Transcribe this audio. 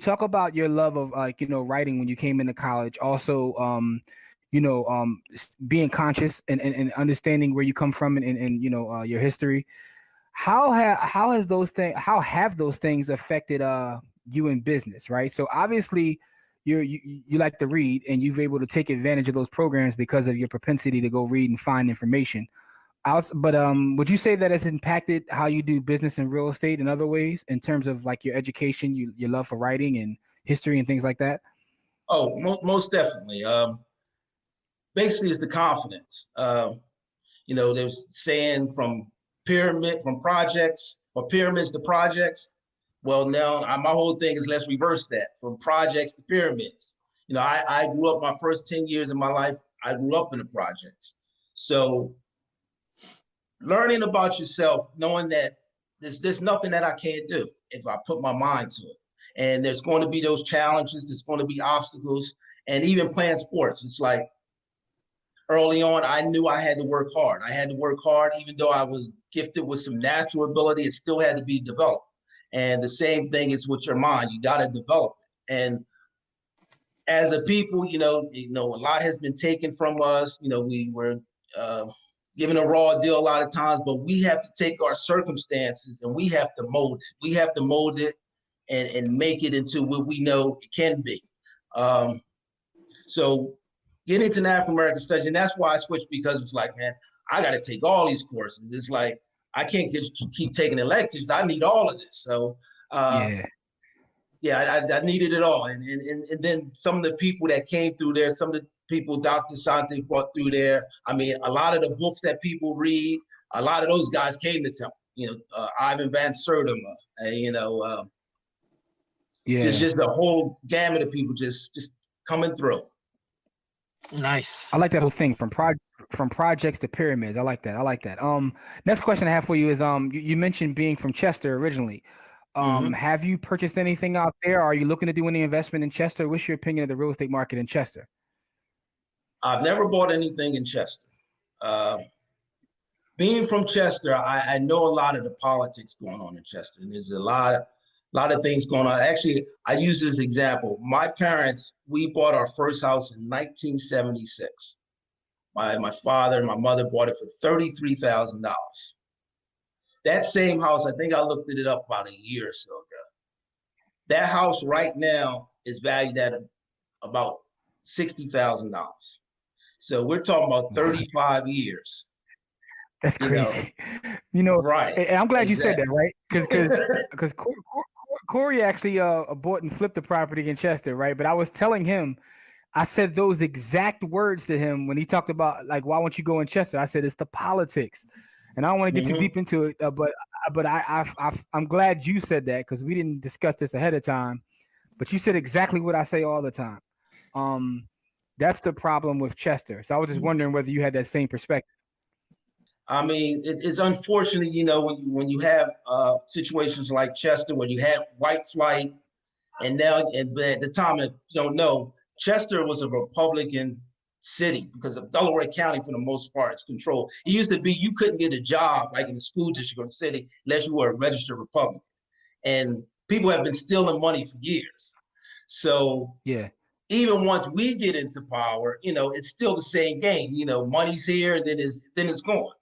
talk about your love of writing when you came into college. Also, being conscious and understanding where you come from and your history. How have those things affected you in business, right? So obviously you like to read and you've able to take advantage of those programs because of your propensity to go read and find information. But would you say that it's impacted how you do business in real estate in other ways in terms of like your education, your love for writing and history and things like that? Oh, most definitely. Basically, it's the confidence. There's saying from projects or pyramids to projects. Well, now my whole thing is let's reverse that from projects to pyramids. I grew up my first 10 years of my life. I grew up in the projects. So learning about yourself, knowing that there's nothing that I can't do if I put my mind to it. And there's going to be those challenges. There's going to be obstacles. And even playing sports, it's like early on, I knew I had to work hard. I had to work hard, even though I was gifted with some natural ability, it still had to be developed. And the same thing is with your mind. You got to develop it. And as a people, a lot has been taken from us. We were given a raw deal a lot of times, but we have to take our circumstances and we have to mold it. We have to mold it and make it into what we know it can be. So getting into African American studies, and that's why I switched, because it's like, man, I got to take all these courses. It's like, I can't keep taking electives. I need all of this. So, I needed it all. And then some of the people that came through there, some of the people Dr. Sante brought through there. I mean, a lot of the books that people read, a lot of those guys came to Temple. Ivan Van Sertima, it's just the whole gamut of people just coming through. Nice. I like that whole thing from projects to pyramids. I like that. Next question I have for you is you mentioned being from Chester originally. Have you purchased anything out there? Are you looking to do any investment in Chester? What's your opinion of the real estate market in Chester? I've never bought anything in Chester. Being from Chester, I know a lot of the politics going on in Chester, and there's a lot of things going on. Actually, I use this example. My parents, we bought our first house in 1976. My father and my mother bought it for $33,000. That same house, I think I looked it up about a year or so ago. That house right now is valued at about $60,000. So we're talking about 35 years. That's crazy. Right. And I'm glad you said that, right? Because Corey actually bought and flipped the property in Chester, right? But I was telling him, I said those exact words to him when he talked about, like, why won't you go in Chester? I said, it's the politics. And I don't want to get too deep into it, but I'm glad you said that, because we didn't discuss this ahead of time. But you said exactly what I say all the time. That's the problem with Chester. So I was just wondering whether you had that same perspective. I mean, it's unfortunate, when you have situations like Chester, where you had white flight, and at the time, if you don't know, Chester was a Republican city because of Delaware County, for the most part, is controlled. It used to be you couldn't get a job like in the school district or the city unless you were a registered Republican, and people have been stealing money for years. So even once we get into power, it's still the same game. Money's here and then it's gone.